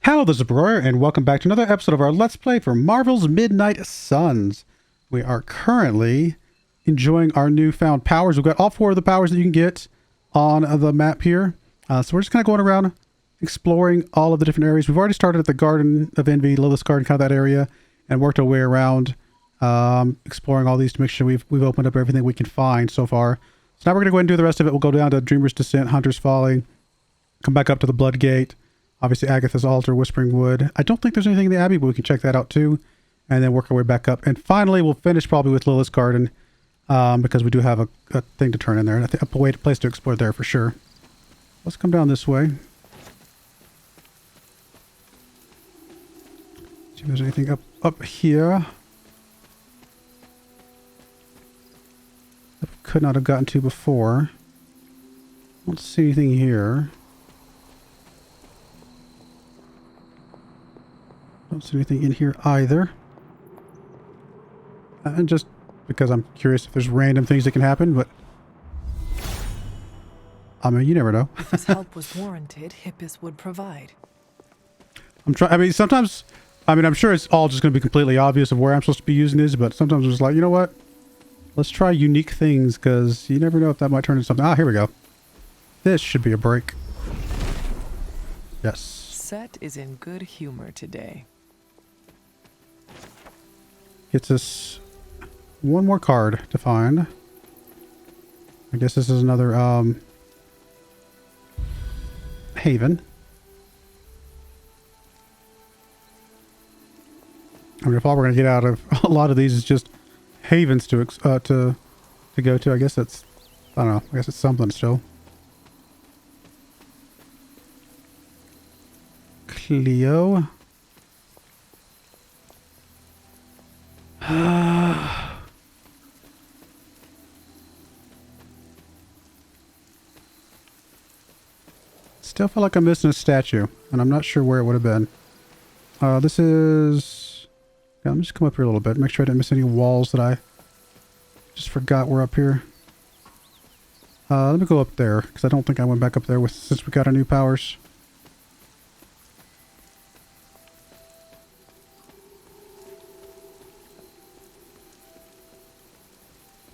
Hello, this is Broyar, and welcome back to another episode of our Let's Play for Marvel's Midnight Suns. We are currently enjoying our newfound powers. We've got all four of the powers that you can get on the map here. So we're just kind of going around exploring all of the different areas. We've already started at the Garden of Envy, Lilith's Garden, kind of that area, and worked our way around exploring all these to make sure we've opened up everything we can find so far. So now we're going to go ahead and do the rest of it. We'll go down to Dreamer's Descent, Hunter's Folly, come back up to the Blood Gate. Obviously, Agatha's Altar, Whispering Wood. I don't think there's anything in the Abbey, but we can check that out too. And then work our way back up. And finally, we'll finish probably with Lilith's Garden, because we do have a thing to turn in there. And I think a place to explore there for sure. Let's come down this way. See if there's anything up here. That we could not have gotten to before. Don't see anything here. Don't see anything in here either. And just because I'm curious if there's random things that can happen, but I mean, you never know. If his help was warranted, Hippus would provide. I mean, sometimes, I'm sure it's all just going to be completely obvious of where I'm supposed to be using this, but sometimes it's like, you know what? Let's try unique things, because you never know if that might turn into something. Ah, here we go. This should be a break. Yes. Set is in good humor today. Gets us one more card to find. I guess this is another haven. I mean, if all we're gonna get out of a lot of these is just havens to go to, I guess that's, I don't know. I guess it's something still. Cleo. Still feel like I'm missing a statue, and I'm not sure where it would have been. This is... Yeah, let me just come up here a little bit, make sure I didn't miss any walls that I just forgot were up here. Let me go up there, because I don't think I went back up there since we got our new powers.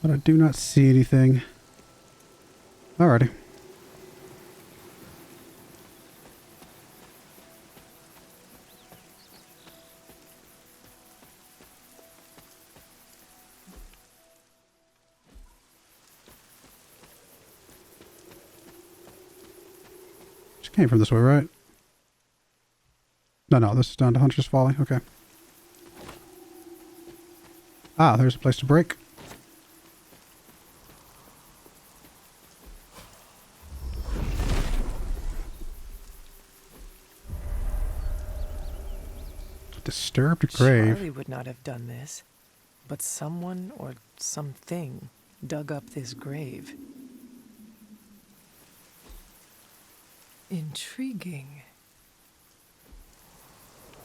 But I do not see anything. Alrighty. Just came from this way, right? No, this is down to Hunter's Folly. Okay. Ah, there's a place to break. Disturbed grave. Charlie would not have done this, but someone or something dug up this grave. Intriguing.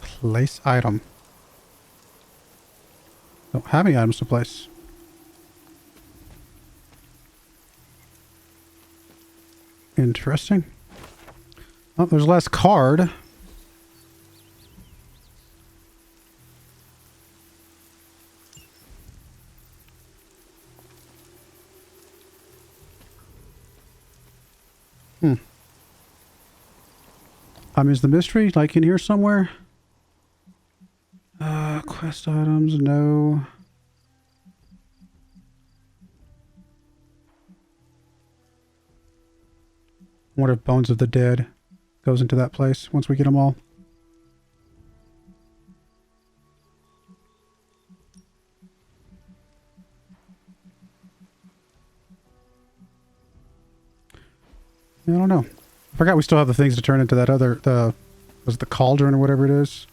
Place item. Don't have any items to place. Interesting. Oh, there's last card. Is the mystery like in here somewhere? Quest items, no. I wonder if Bones of the Dead goes into that place once we get them all. I don't know. I forgot we still have the things to turn into that other, was it the cauldron or whatever it is?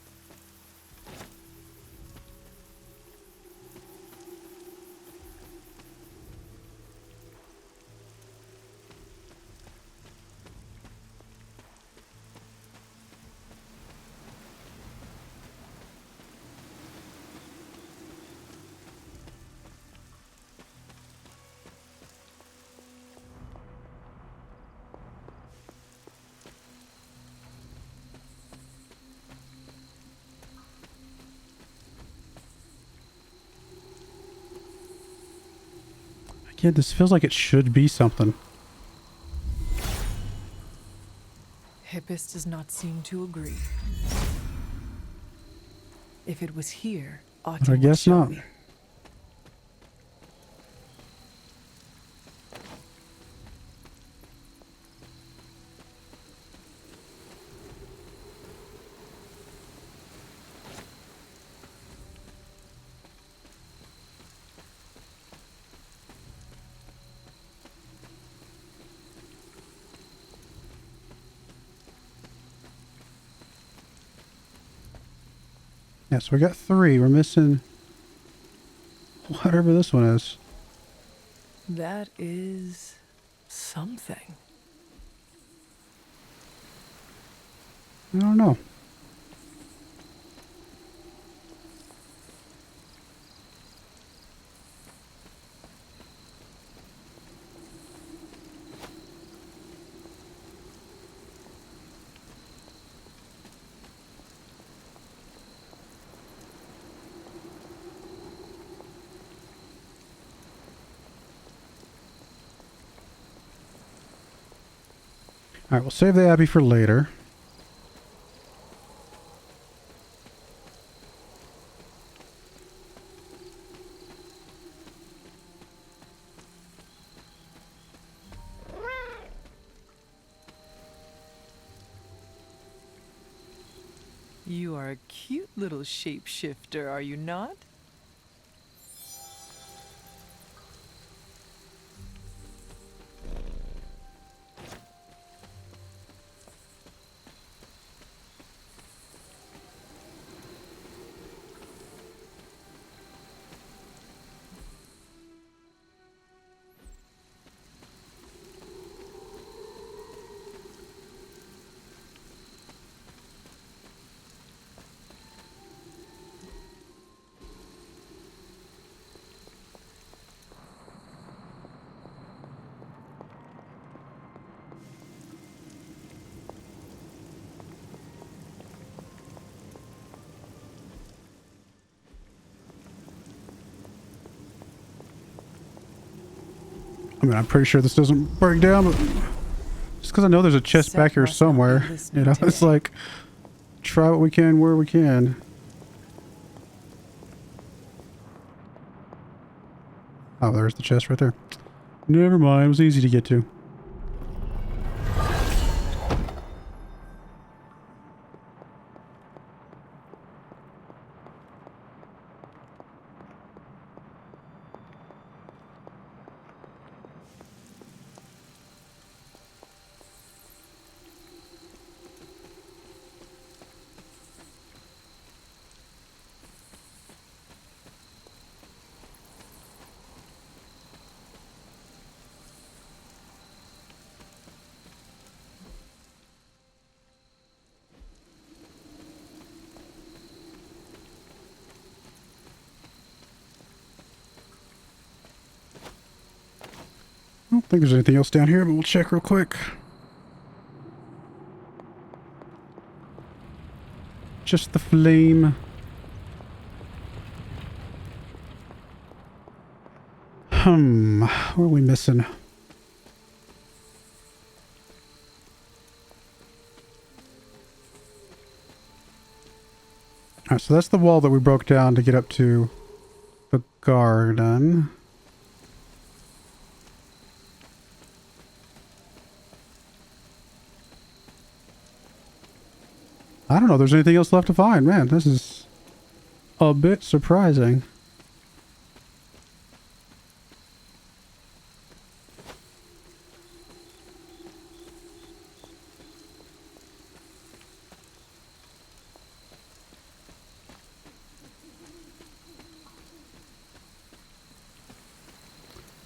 Again, this feels like it should be something. Hippus does not seem to agree. If it was here, But I Autumn would guess show not. me. Yeah, so we got 3. We're missing whatever this one is. That is something. I don't know. All right, we'll save the Abbey for later. You are a cute little shapeshifter, are you not? I mean, I'm pretty sure this doesn't break down, but just because I know there's a chest Seth back here must not be somewhere, listening it's today. like, try what we can where we can. Oh, there's the chest right there. Never mind, it was easy to get to. I don't think there's anything else down here, but we'll check real quick. Just the flame. What are we missing? Alright, so that's the wall that we broke down to get up to the garden. I don't know if there's anything else left to find. Man, this is a bit surprising.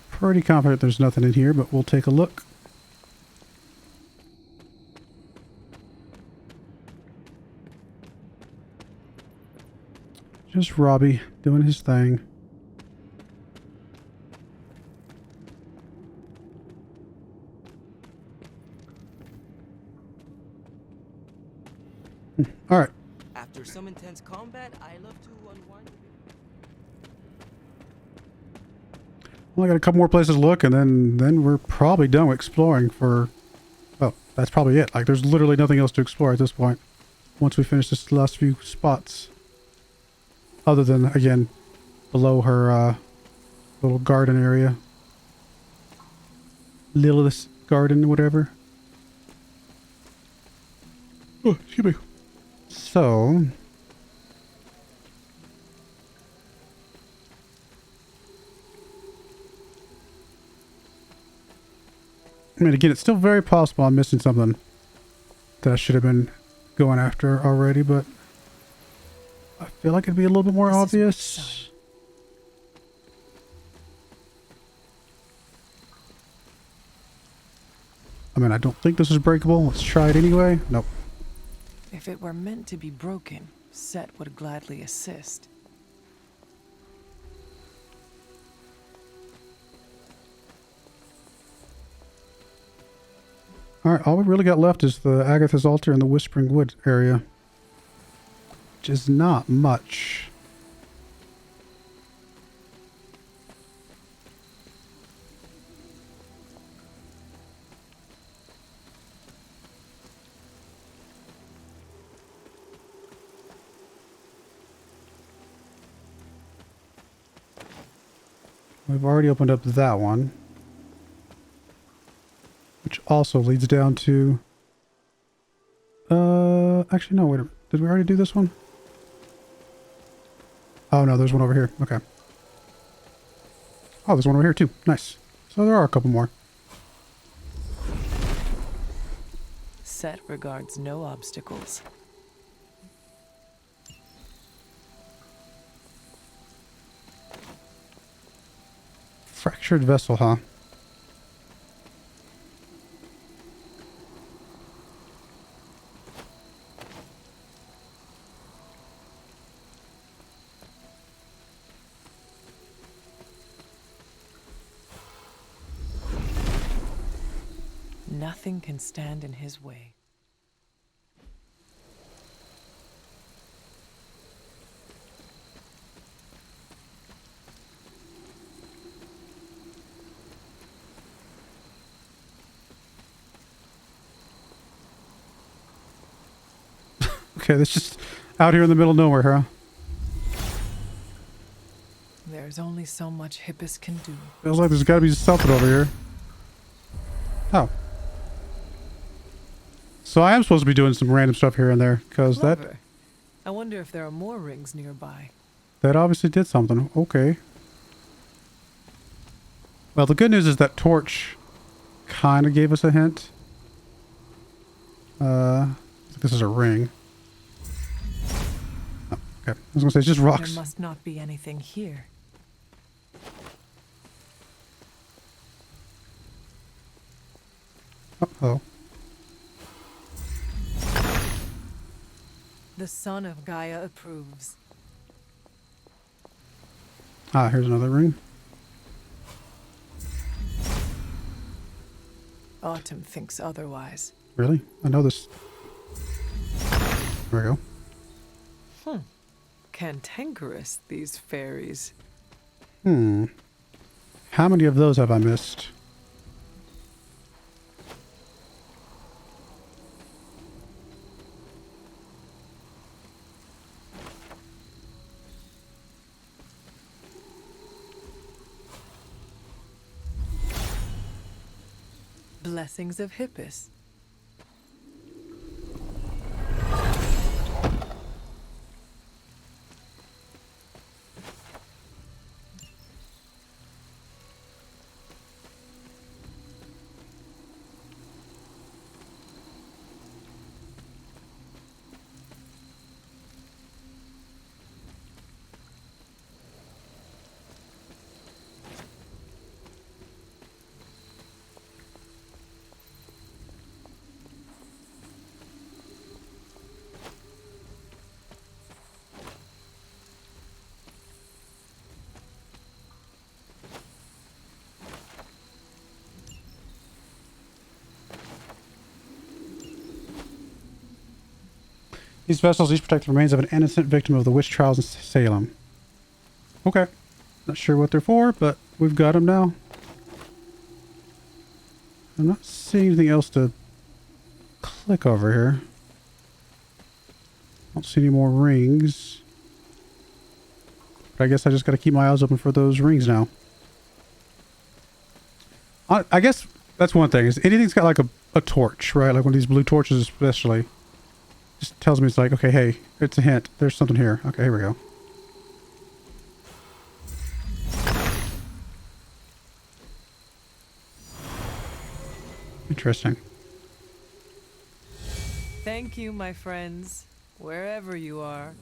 Pretty confident there's nothing in here, but we'll take a look. Just Robbie doing his thing. All right. After some intense combat, I love to unwind. Only got a couple more places to look, and then we're probably done with exploring for... Oh, that's probably it. Like, there's literally nothing else to explore at this point. Once we finish this last few spots. Other than, again, below her little garden area. Lilith's garden, whatever. Oh, excuse me. So... I mean, again, it's still very possible I'm missing something that I should have been going after already, but I feel like it'd be a little bit more obvious. I mean, I don't think this is breakable. Let's try it anyway. Nope. If it were meant to be broken, Set would gladly assist. Alright, all we really got left is the Agatha's Altar and the Whispering Wood area. Which is not much. We've already opened up that one. Which also leads down to... Actually, no, wait a minute. Did we already do this one? Oh, no, there's one over here. Okay. Oh, there's one over here, too. Nice. So there are a couple more. Set regards no obstacles. Fractured vessel, huh? Nothing can stand in his way. Okay, that's just out here in the middle of nowhere, huh? There's only so much Hippus can do. Feels like there's got to be something over here. Oh. So I am supposed to be doing some random stuff here and there, because that I wonder if there are more rings nearby. that obviously did something. Okay. Well, the good news is that torch kind of gave us a hint. This is a ring. Oh, okay. I was going to say, it's just rocks. There must not be anything here. Uh-oh. The son of Gaia approves. Ah, here's another ring. Autumn thinks otherwise. Really? I know this. There we go. Cantankerous, these fairies. How many of those have I missed? Blessings of Hippus. These vessels each protect the remains of an innocent victim of the witch trials in Salem. Okay. Not sure what they're for, but we've got them now. I'm not seeing anything else to click over here. Don't see any more rings. But I guess I just got to keep my eyes open for those rings now. I guess that's one thing. Is anything's got like a torch, right? Like one of these blue torches especially. Just tells me it's like, okay, hey, it's a hint. There's something here. Okay, here we go. Interesting. Thank you, my friends, wherever you are.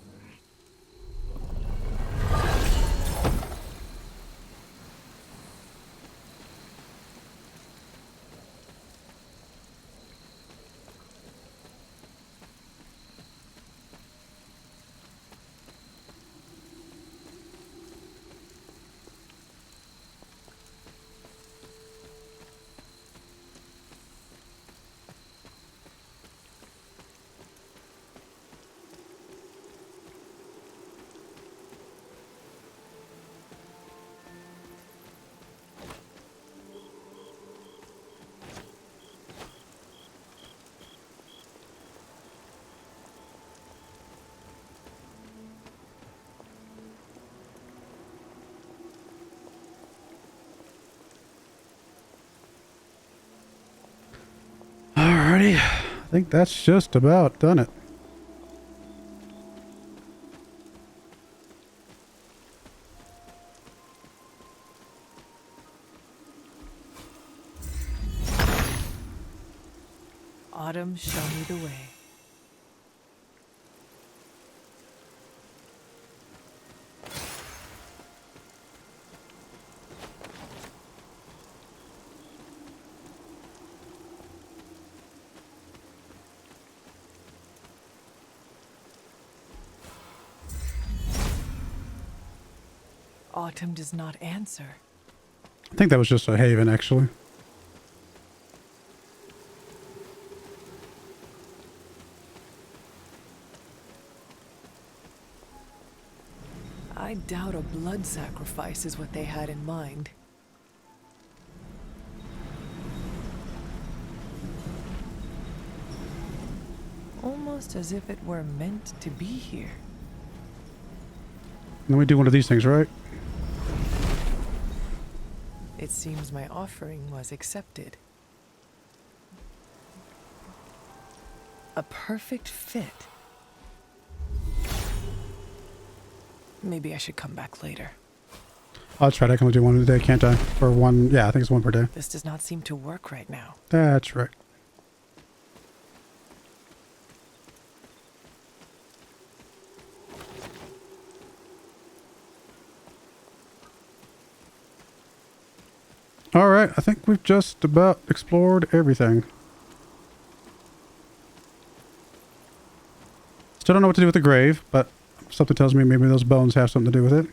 Alrighty. I think that's just about done it. Autumn, show me the way. Autumn does not answer. I think that was just a haven, actually. I doubt a blood sacrifice is what they had in mind. Almost as if it were meant to be here. Let me do one of these things, right? It seems my offering was accepted. A perfect fit. Maybe I should come back later. Oh, that's right. I can only do one a day, can't I? Or one. Yeah, I think it's one per day. This does not seem to work right now. That's right. All right. I think we've just about explored everything. Still don't know what to do with the grave, but something tells me maybe those bones have something to do with it.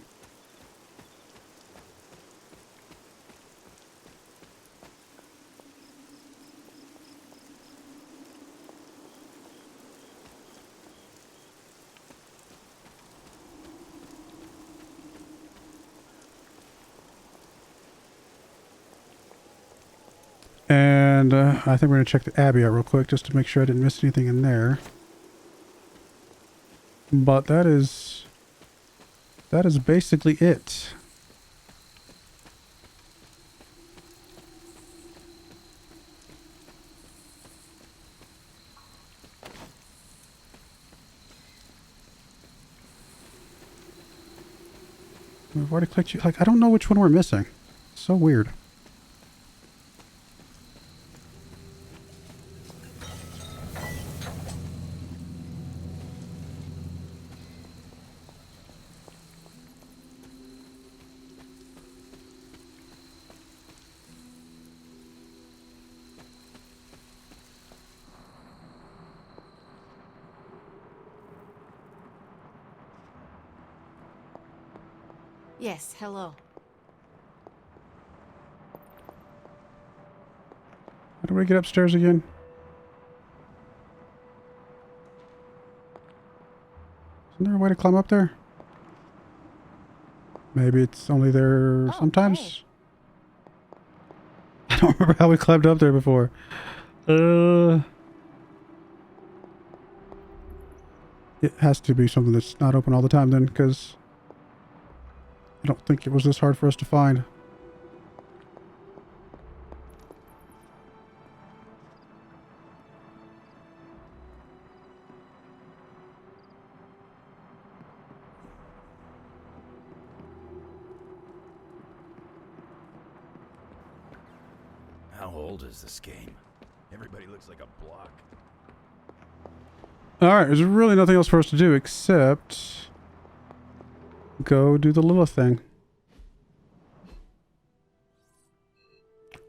And I think we're going to check the Abbey out real quick just to make sure I didn't miss anything in there. But that is basically it. We've already clicked you. Like, I don't know which one we're missing. So weird. Yes, hello. How do we get upstairs again? Isn't there a way to climb up there? Maybe it's only there Oh, sometimes. hey. I don't remember how we climbed up there before. It has to be something that's not open all the time then, because I don't think it was this hard for us to find. How old is this game? Everybody looks like a block. Alright, there's really nothing else for us to do except go do the Lilith thing.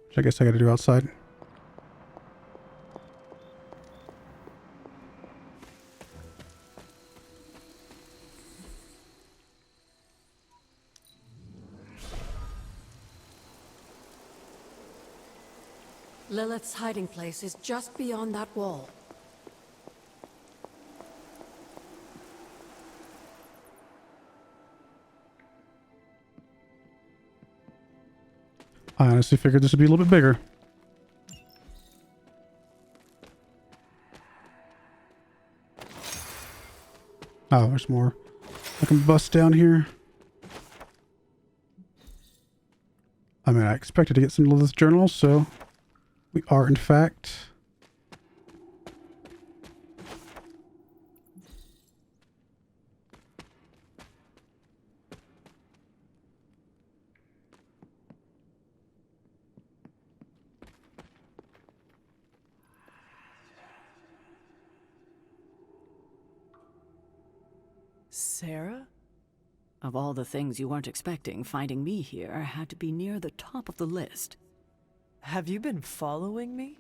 Which I guess I gotta do outside. Lilith's hiding place is just beyond that wall. I honestly figured this would be a little bit bigger. Oh, there's more. I can bust down here. I mean, I expected to get some Lilith journals, so we are, in fact. Sarah? Of all the things you weren't expecting, finding me here had to be near the top of the list. Have you been following me?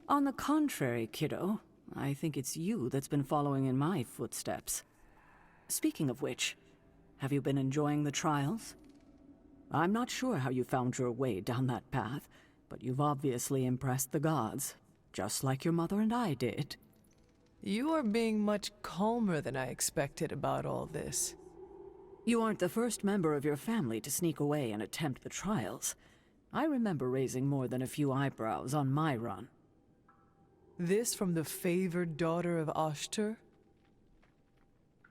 On the contrary, kiddo, I think it's you that's been following in my footsteps. Speaking of which, have you been enjoying the trials? I'm not sure how you found your way down that path, but you've obviously impressed the gods, just like your mother and I did. You are being much calmer than I expected about all this. You aren't the first member of your family to sneak away and attempt the trials. I remember raising more than a few eyebrows on my run. This from the favored daughter of Ashtar?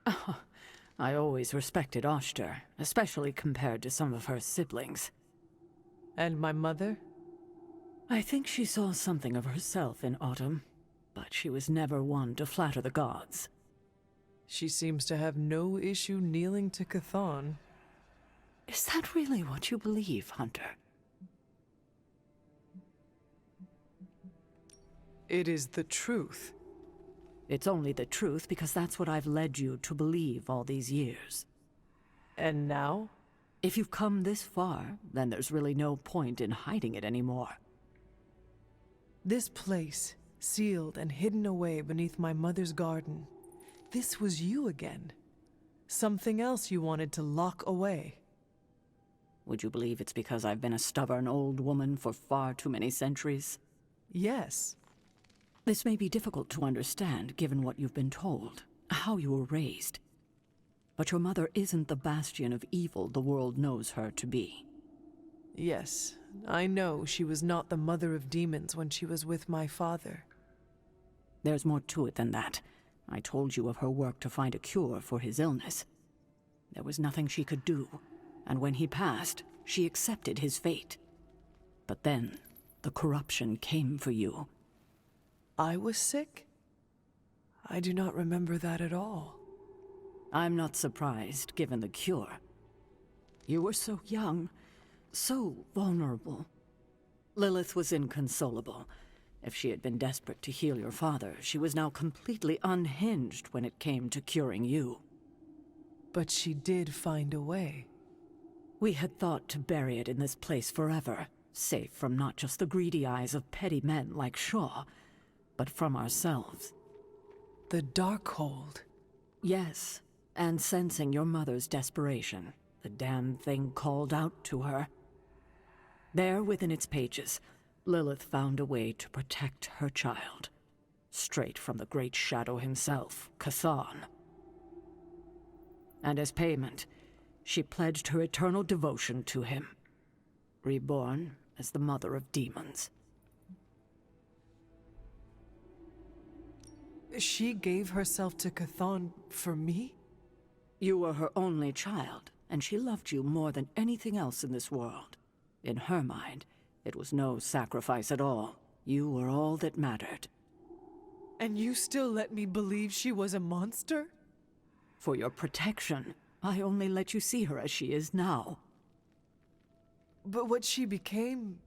I always respected Ashtar, especially compared to some of her siblings. And my mother? I think she saw something of herself in Autumn, but she was never one to flatter the gods. She seems to have no issue kneeling to Chthon. Is that really what you believe, Hunter? It is the truth. It's only the truth because that's what I've led you to believe all these years. And now? If you've come this far, then there's really no point in hiding it anymore. This place, sealed and hidden away beneath my mother's garden. This was you again. Something else you wanted to lock away. Would you believe it's because I've been a stubborn old woman for far too many centuries? Yes. This may be difficult to understand given what you've been told, how you were raised. But your mother isn't the bastion of evil the world knows her to be. Yes, I know she was not the mother of demons when she was with my father. There's more to it than that. I told you of her work to find a cure for his illness. There was nothing she could do, and when he passed, she accepted his fate. But then, the corruption came for you. I was sick? I do not remember that at all. I'm not surprised, given the cure. You were so young, so vulnerable. Lilith was inconsolable. If she had been desperate to heal your father, she was now completely unhinged when it came to curing you. But she did find a way. We had thought to bury it in this place forever, safe from not just the greedy eyes of petty men like Shaw, but from ourselves. The Darkhold. Yes, and sensing your mother's desperation, the damn thing called out to her. There within its pages, Lilith found a way to protect her child, straight from the Great Shadow himself, Chthon. And as payment, She pledged her eternal devotion to him, reborn as the mother of demons. She gave herself to Chthon for me? You were her only child, and she loved you more than anything else in this world. In her mind, it was no sacrifice at all. You were all that mattered. And you still let me believe she was a monster? For your protection, I only let you see her as she is now. But what she became...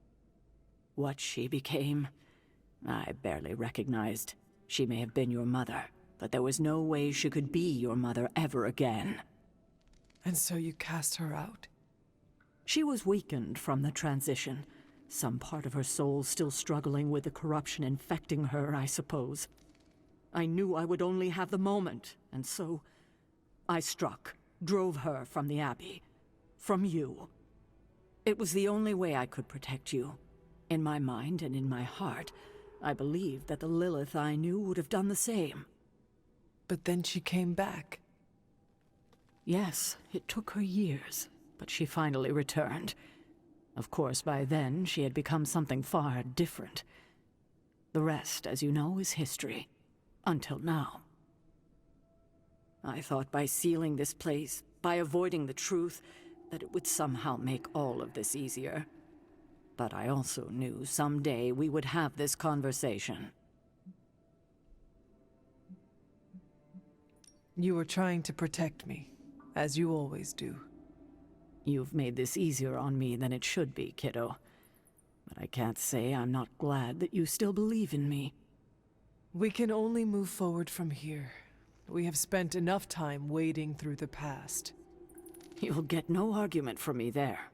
What she became, I barely recognized. She may have been your mother, but there was no way she could be your mother ever again. And so you cast her out? She was weakened from the transition. Some part of her soul still struggling with the corruption infecting her, I suppose. I knew I would only have the moment, and so I struck, drove her from the Abbey, from you. It was the only way I could protect you. In my mind and in my heart, I believed that the Lilith I knew would have done the same. But then she came back. Yes, it took her years, but she finally returned. Of course, by then, she had become something far different. The rest, as you know, is history. Until now. I thought by sealing this place, by avoiding the truth, that it would somehow make all of this easier. But I also knew someday we would have this conversation. You were trying to protect me, as you always do. You've made this easier on me than it should be, kiddo. But I can't say I'm not glad that you still believe in me. We can only move forward from here. We have spent enough time wading through the past. You'll get no argument from me there.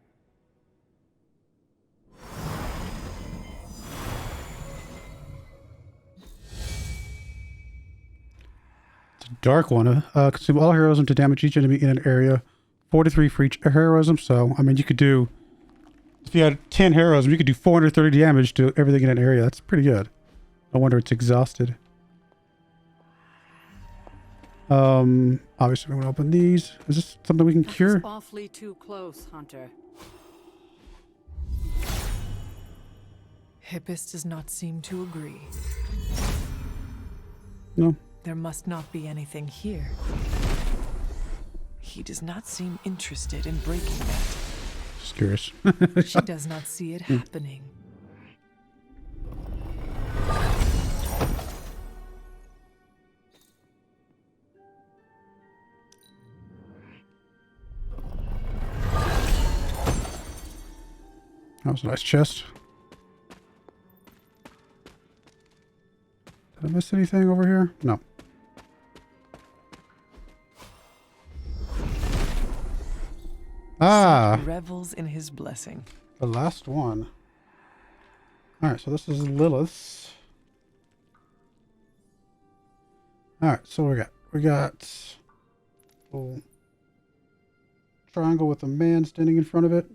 It's a dark one. Consume all heroism to damage each enemy in an area. 43 for each heroism. So, I mean, you could do... If you had 10 heroism, you could do 430 damage to everything in an area. That's pretty good. No wonder it's exhausted. Obviously we want to open these. Is this something we can cure? That's awfully too close, Hunter. Hippus does not seem to agree. No. There must not be anything here. He does not seem interested in breaking that. Just curious. She does not see it happening. That was a nice chest. Did I miss anything over here? No. Ah! Revels in his blessing. The last one. Alright, so this is Lilith. Alright, so we got a little triangle with a man standing in front of it.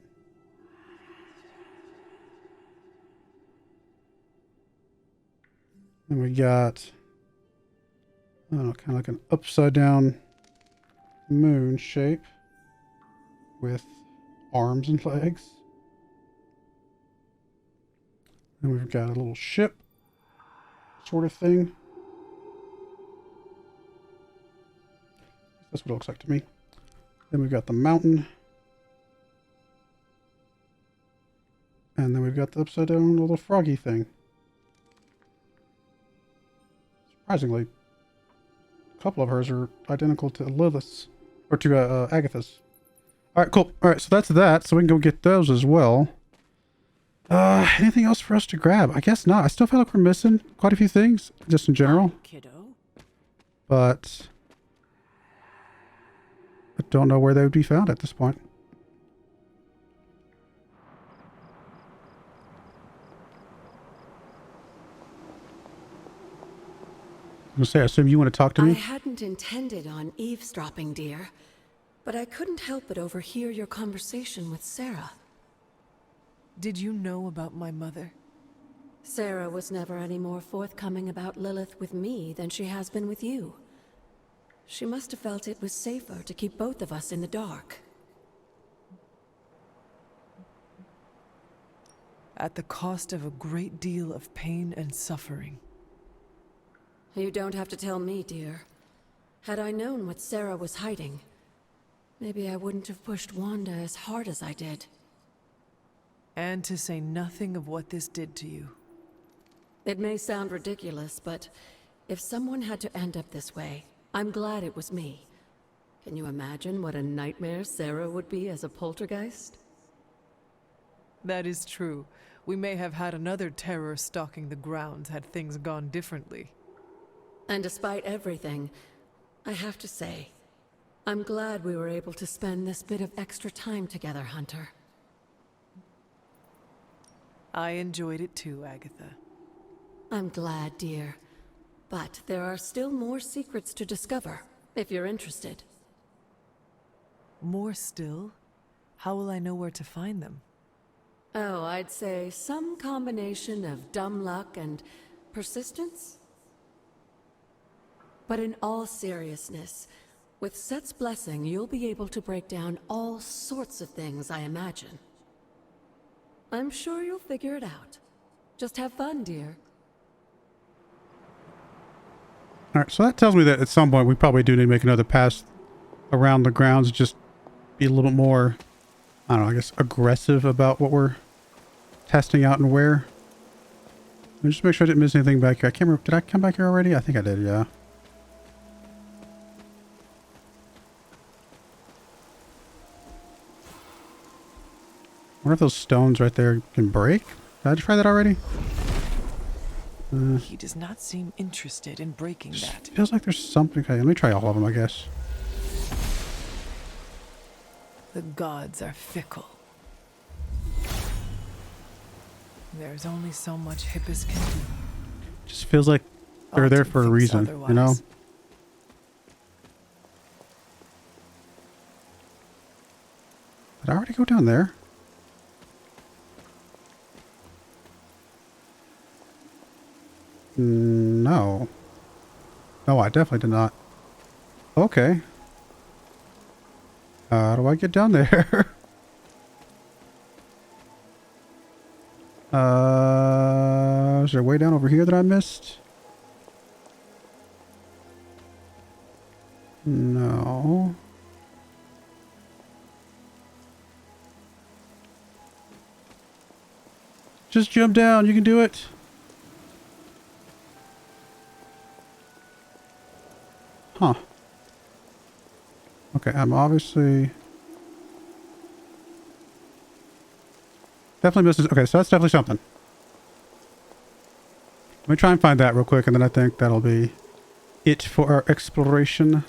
Then we got, I don't know, kind of like an upside down moon shape with arms and legs. And we've got a little ship sort of thing. That's what it looks like to me. Then we've got the mountain. And then we've got the upside down little froggy thing. Surprisingly, a couple of hers are identical to Lilith's, or to Agatha's. Alright, cool. Alright, so that's that. So we can go get those as well. Anything else for us to grab? I guess not. I still feel like we're missing quite a few things, just in general. Kiddo. But I don't know where they would be found at this point. I was gonna say, I assume you want to talk to I me? hadn't intended on eavesdropping, dear, but I couldn't help but overhear your conversation with Sarah. Did you know about my mother? Sarah was never any more forthcoming about Lilith with me than she has been with you. She must have felt it was safer to keep both of us in the dark. at the cost of a great deal of pain and suffering. You don't have to tell me, dear. Had I known what Sarah was hiding, maybe I wouldn't have pushed Wanda as hard as I did. And to say nothing of what this did to you. It may sound ridiculous, but if someone had to end up this way, I'm glad it was me. Can you imagine what a nightmare Sarah would be as a poltergeist? That is true. We may have had another terror stalking the grounds had things gone differently. And despite everything, I have to say, I'm glad we were able to spend this bit of extra time together, Hunter. I enjoyed it too, Agatha. I'm glad, dear. But there are still more secrets to discover, if you're interested. More still? How will I know where to find them? Oh, I'd say some combination of dumb luck and persistence? But in all seriousness, with Set's blessing, you'll be able to break down all sorts of things, I imagine. I'm sure you'll figure it out. Just have fun, dear. Alright, so that tells me that at some point we probably do need to make another pass around the grounds, just be a little bit more, I don't know, I guess aggressive about what we're testing out and where. Let me just make sure I didn't miss anything back here. I can't remember, did I come back here already? I think I did, yeah. I wonder if those stones right there can break? Did I try that already? He does not seem interested in breaking that. Feels like there's something. Okay, let me try all of them, I guess. The gods are fickle. There's only so much Hippus can do. Just feels like they're there for a reason, you know? Did I already go down there? No. No, I definitely did not. Okay. How do I get down there? Is there a way down over here that I missed? No. Just jump down. You can do it. Huh. Okay, I'm obviously... Definitely missing... Okay, so that's definitely something. Let me try and find that real quick, and then I think that'll be it for our exploration.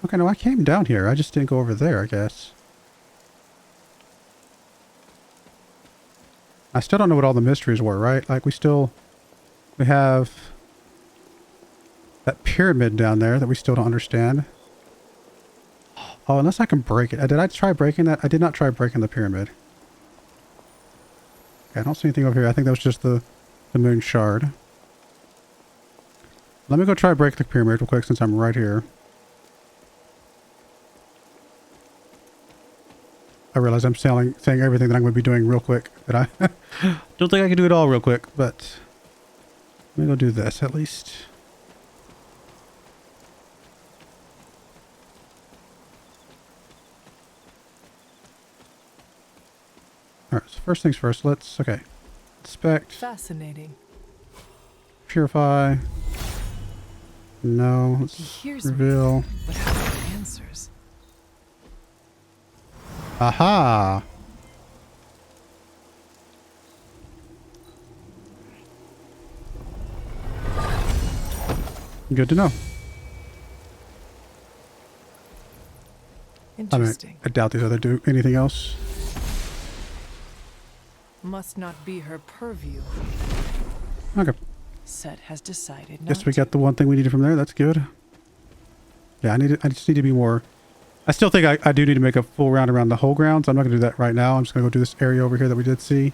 Okay, no, I came down here. I just didn't go over there, I guess. I still don't know what all the mysteries were, right? Like, we have that pyramid down there that we still don't understand. Oh, unless I can break it. Did I try breaking that? I did not try breaking the pyramid. Okay, I don't see anything over here. I think that was just the moon shard. Let me go try break the pyramid real quick since I'm right here. I realize I'm saying everything that I'm going to be doing real quick. But I don't think I can do it all real quick. But let me go do this at least. Alright, so first things first. Let's, okay. Inspect. Fascinating. Purify. No. Let's reveal. Me, but how are the answers? Aha! Good to know. Interesting. I doubt these other do anything else. Must not be her purview. Okay. Set has decided not Guess we got the one thing we needed from there. That's good. Yeah, I just need to be more... I still think I do need to make a full round around the whole grounds. I'm not going to do that right now. I'm just going to go do this area over here that we did see.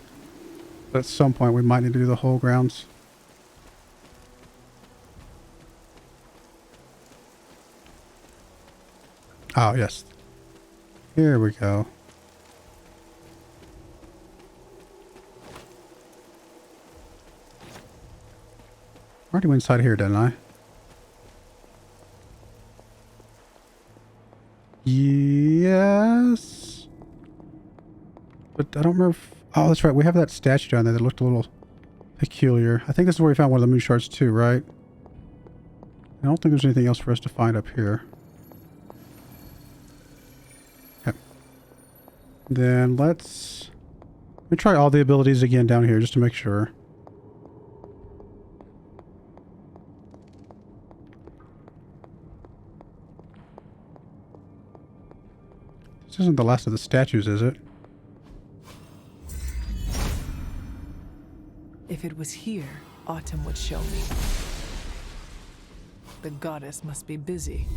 But at some point, we might need to do the whole grounds. Oh, yes. Here we go. Already went inside here, didn't I? Yes. But I don't remember if... Oh, that's right. We have that statue down there that looked a little peculiar. I think this is where we found one of the moon shards too, right? I don't think there's anything else for us to find up here. Okay. Then let me try all the abilities again down here just to make sure. This isn't the last of the statues, is it? If it was here, Autumn would show me. The goddess must be busy.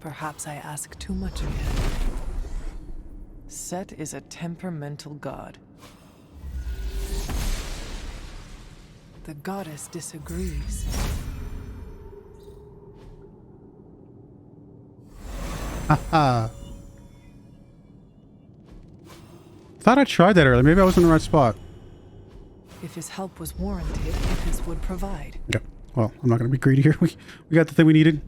Perhaps I ask too much of him. Set is a temperamental god. The goddess disagrees. Haha. Thought I tried that earlier. Maybe I was in the right spot. If his help was warranted, this would provide. Okay. Well, I'm not going to be greedy here. We got the thing we needed.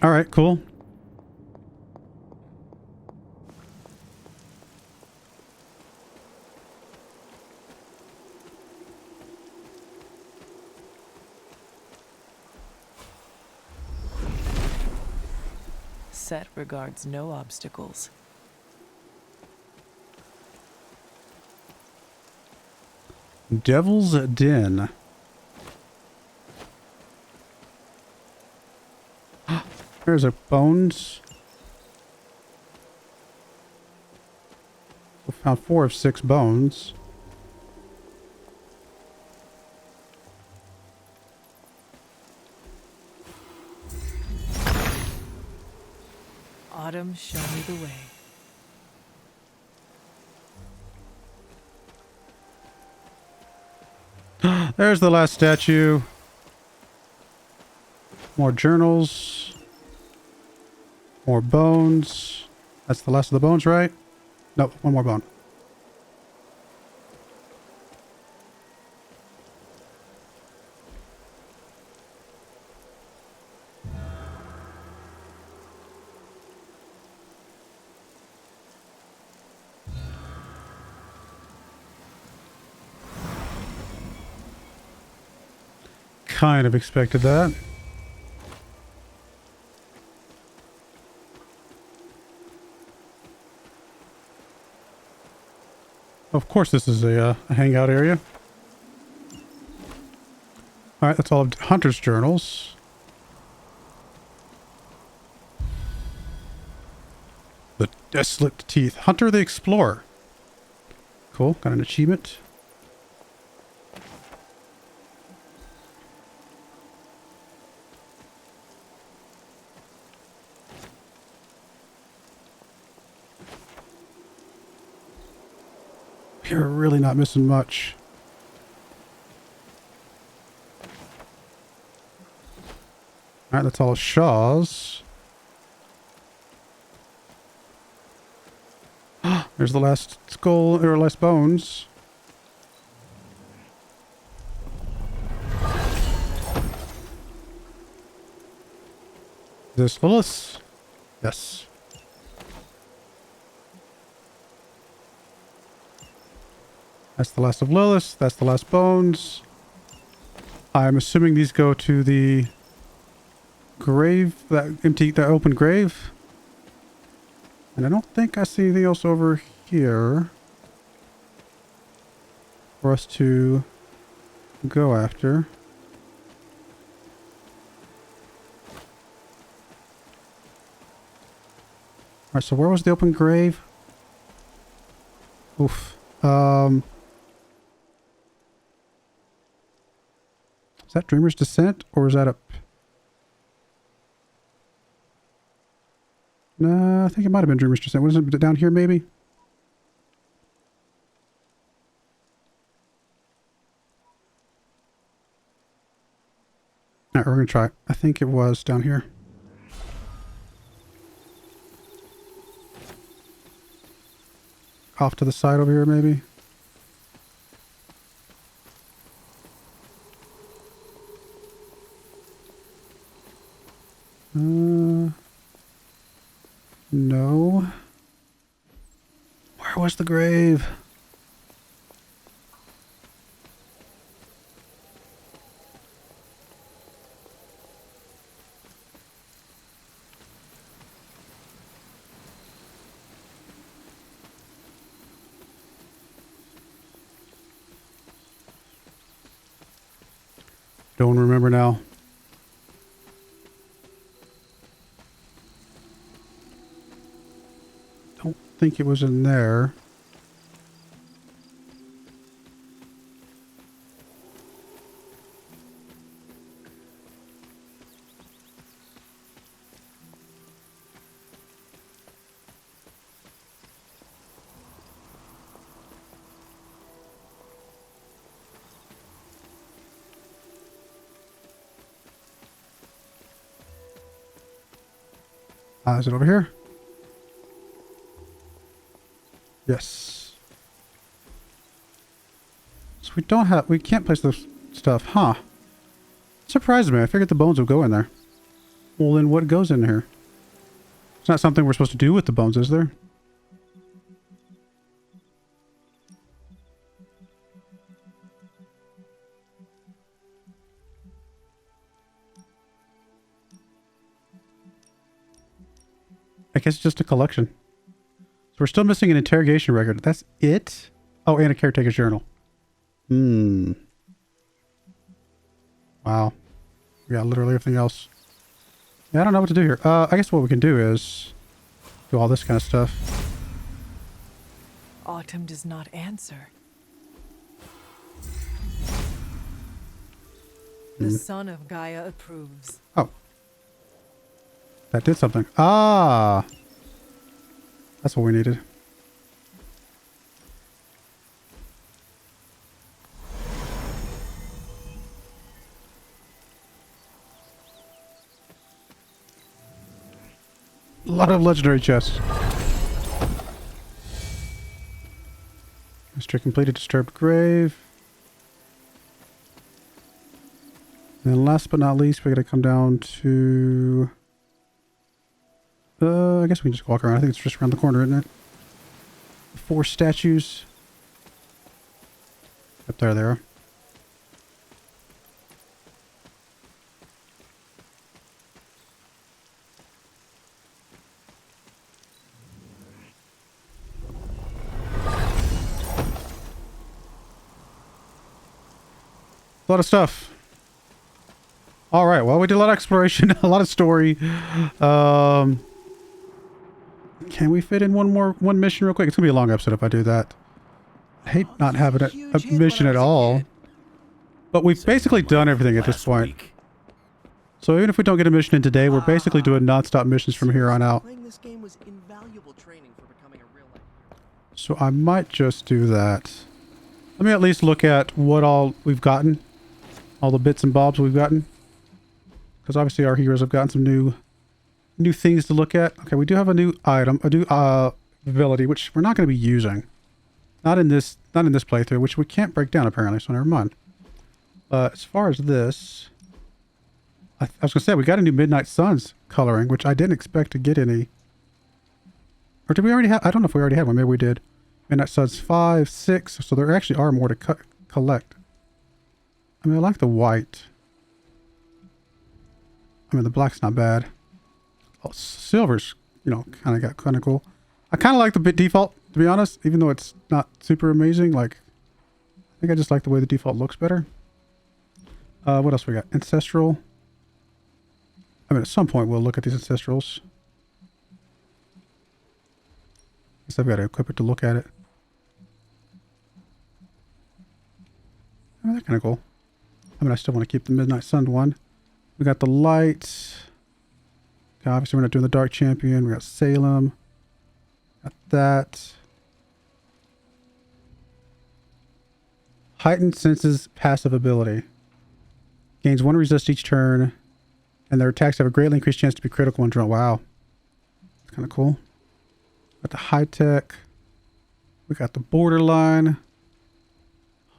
All right, cool. Set regards no obstacles. Devil's Den. There's a bones. We found 4 of 6 bones. Autumn, show me the way. There's the last statue. More journals. More bones. That's the last of the bones, right? Nope, one more bone. Kind of expected that. Of course this is a hangout area. Alright, that's all of Hunter's journals. The Desolate Teeth. Hunter the Explorer. Cool, got an achievement. You're really not missing much. Alright, that's all Shaw's. There's the last skull, or last bones. Is this Lilith? Yes. That's the last of Lilith. That's the last bones. I'm assuming these go to the grave, that open grave. And I don't think I see anything else over here for us to go after. Alright, so where was the open grave? Oof. Is that Dreamer's Descent, or is that up? No, I think it might have been Dreamer's Descent. Was it down here, maybe? Alright, we're gonna try. I think it was down here. Off to the side over here, maybe. No. Where was the grave? Don't remember now. Don't think it was in there. Is it over here? Yes. So we can't place this stuff, huh? Surprised me. I figured the bones would go in there. Well, then what goes in here? It's not something we're supposed to do with the bones, is there? I guess it's just a collection. So we're still missing an interrogation record. That's it? Oh, and a caretaker's journal. Wow. We got literally everything else. Yeah, I don't know what to do here. I guess what we can do is do all this kind of stuff. Autumn does not answer. The son of Gaia approves. Oh. That did something. Ah! That's what we needed. A lot of legendary chests. Mystery completed. Disturbed grave. And then last but not least, we gotta come down to... I guess we can just walk around. I think it's just around the corner, isn't it? 4 statues. Up there they are. A lot of stuff. All right. Well, we did a lot of exploration, a lot of story. Can we fit in one mission real quick? It's gonna be a long episode if I do that. I hate not having a mission at all. But we've basically done everything at this point. So even if we don't get a mission in today, we're basically doing non-stop missions from here on out. Playing this game was invaluable training for becoming a real life. So I might just do that. Let me at least look at what all we've gotten. All the bits and bobs we've gotten. Because obviously our heroes have gotten some new things to look at. Okay, we do have a new item, a new ability, which we're not going to be using. Not in this playthrough, which we can't break down apparently, so never mind. As far as this, I was going to say, we got a new Midnight Suns coloring, which I didn't expect to get any. Or did we already have? I don't know if we already had one. Maybe we did. Midnight Suns 5, 6. So there actually are more to collect. I mean, I like the white. I mean, the black's not bad. Oh, silver's, kind of cool. I kind of like the bit default, to be honest, even though it's not super amazing. Like, I think I just like the way the default looks better. What else we got? Ancestral. I mean, at some point we'll look at these ancestrals. Guess I've got to equip it to look at it. I mean, they're kind of cool. I mean, I still want to keep the Midnight Sun one. We got the light. Okay, obviously, we're not doing the Dark Champion. We got Salem. Got that. Heightened senses passive ability. Gains 1 resist each turn. And their attacks have a greatly increased chance to be critical when drawn. Wow. That's kind of cool. Got the high tech. We got the borderline.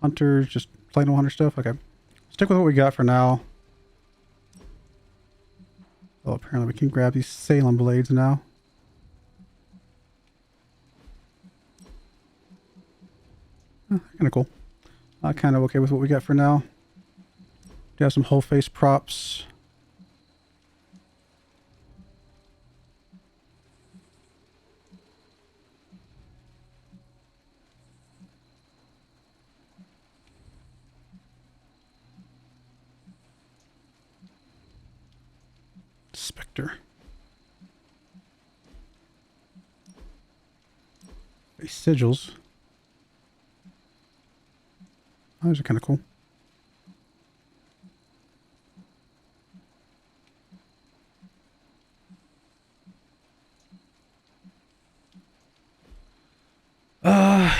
Hunters, just plain old hunter stuff. Okay. Stick with what we got for now. Oh, apparently we can grab these Salem blades now. Kind of cool. Kind of okay with what we got for now. Do have some whole face props. Spectre. These sigils. Oh, those are kind of cool.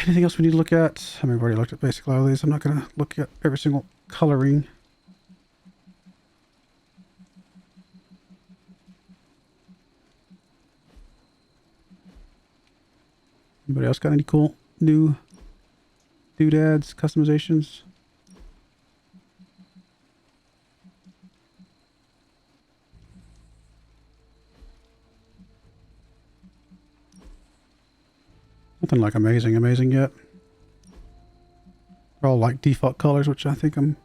Anything else we need to look at? I mean, we've already looked at basically all these. I'm not going to look at every single coloring. Anybody else got any cool new doodads, customizations? Nothing like amazing yet. They're all like default colors, which I think I'm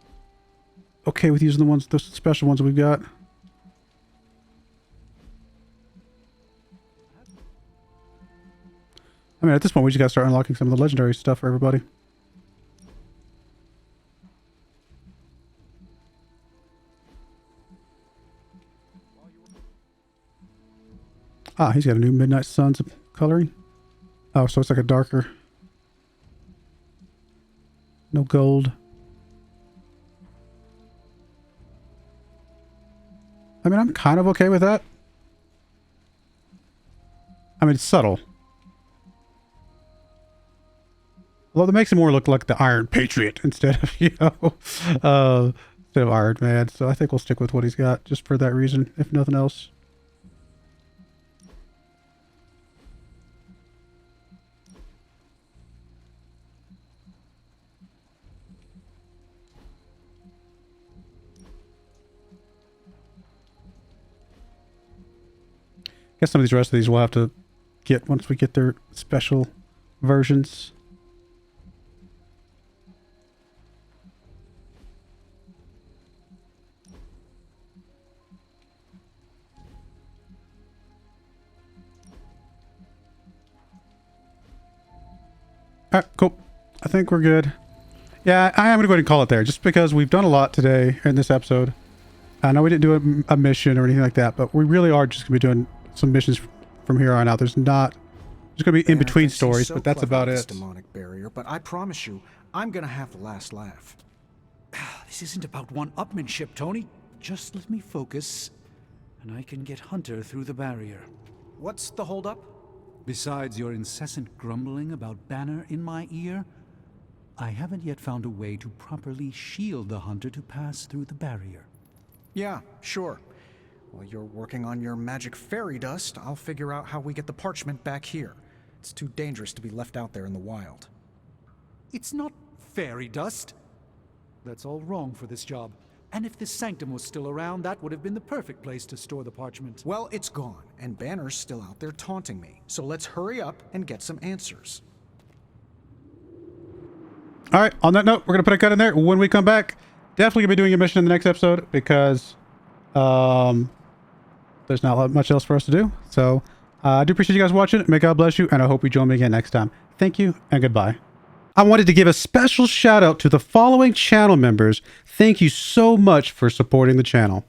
okay with using those special ones we've got. I mean, at this point, we just gotta start unlocking some of the legendary stuff for everybody. Ah, he's got a new Midnight Suns coloring. Oh, so it's like a darker. No gold. I mean, I'm kind of okay with that. I mean, it's subtle. Although that makes it more look like the Iron Patriot instead of, you know, instead of Iron Man. So I think we'll stick with what he's got just for that reason, if nothing else. I guess some of these rest of these we'll have to get once we get their special versions. All right, cool. I think we're good. Yeah, I am going to go ahead and call it there, just because we've done a lot today in this episode. I know we didn't do a mission or anything like that, but we really are just going to be doing some missions from here on out. There's going to be in-between stories, but that's about it. Demonic barrier, but I promise you, I'm going to have the last laugh. This isn't about one-upmanship, Tony. Just let me focus, and I can get Hunter through the barrier. What's the holdup? Besides your incessant grumbling about Banner in my ear, I haven't yet found a way to properly shield the Hunter to pass through the barrier. Yeah, sure. While you're working on your magic fairy dust, I'll figure out how we get the parchment back here. It's too dangerous to be left out there in the wild. It's not fairy dust. That's all wrong for this job. And if this sanctum was still around, that would have been the perfect place to store the parchment. Well, it's gone, and Banner's still out there taunting me. So let's hurry up and get some answers. All right, on that note, we're going to put a cut in there. When we come back, definitely going to be doing a mission in the next episode because there's not much else for us to do. So I do appreciate you guys watching. May God bless you, and I hope you join me again next time. Thank you, and goodbye. I wanted to give a special shout out to the following channel members. Thank you so much for supporting the channel.